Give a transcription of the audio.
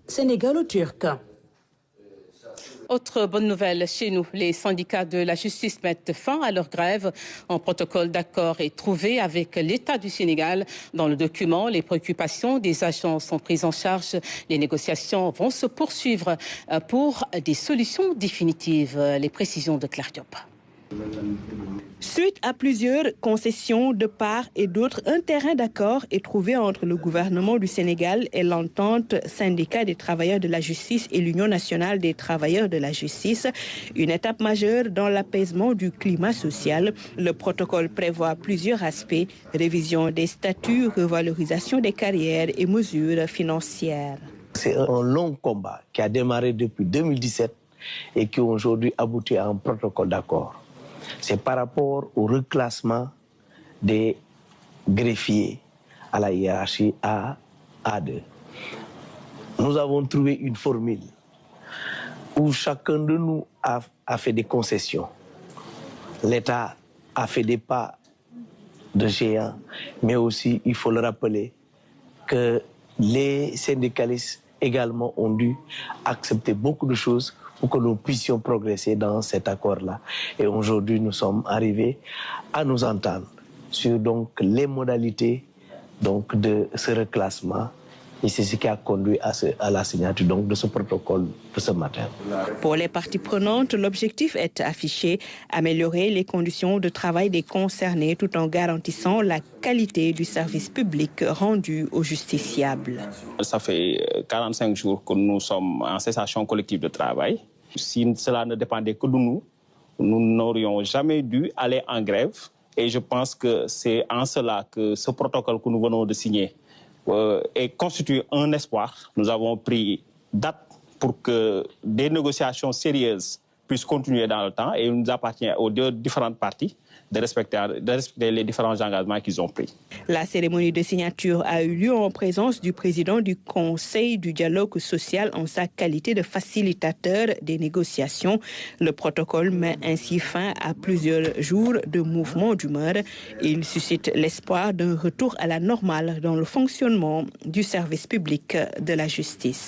sénégalo-turc. Autre bonne nouvelle chez nous, les syndicats de la justice mettent fin à leur grève. Un protocole d'accord est trouvé avec l'État du Sénégal. Dans le document, les préoccupations des agents sont prises en charge. Les négociations vont se poursuivre pour des solutions définitives. Les précisions de Claire Diop. Suite à plusieurs concessions de part et d'autre, un terrain d'accord est trouvé entre le gouvernement du Sénégal et l'entente syndicat des travailleurs de la justice et l'Union nationale des travailleurs de la justice. Une étape majeure dans l'apaisement du climat social. Le protocole prévoit plusieurs aspects: révision des statuts, revalorisation des carrières et mesures financières. C'est un long combat qui a démarré depuis 2017 et qui aujourd'hui aboutit à un protocole d'accord. C'est par rapport au reclassement des greffiers à la hiérarchie A2. Nous avons trouvé une formule où chacun de nous a fait des concessions. L'État a fait des pas de géant, mais aussi, il faut le rappeler, que les syndicalistes également ont dû accepter beaucoup de choses pour que nous puissions progresser dans cet accord-là. Et aujourd'hui, nous sommes arrivés à nous entendre sur donc, les modalités donc, de ce reclassement. Et c'est ce qui a conduit à la signature donc, de ce protocole de ce matin. Pour les parties prenantes, l'objectif est affiché: améliorer les conditions de travail des concernés tout en garantissant la qualité du service public rendu aux justiciables. Ça fait 45 jours que nous sommes en cessation collective de travail. Si cela ne dépendait que de nous, nous n'aurions jamais dû aller en grève. Et je pense que c'est en cela que ce protocole que nous venons de signer constitue un espoir. Nous avons pris date pour que des négociations sérieuses puissent continuer dans le temps et il nous appartient aux deux différentes parties de respecter les différents engagements qu'ils ont pris. La cérémonie de signature a eu lieu en présence du président du Conseil du dialogue social en sa qualité de facilitateur des négociations. Le protocole met ainsi fin à plusieurs jours de mouvement d'humeur. Il suscite l'espoir d'un retour à la normale dans le fonctionnement du service public de la justice.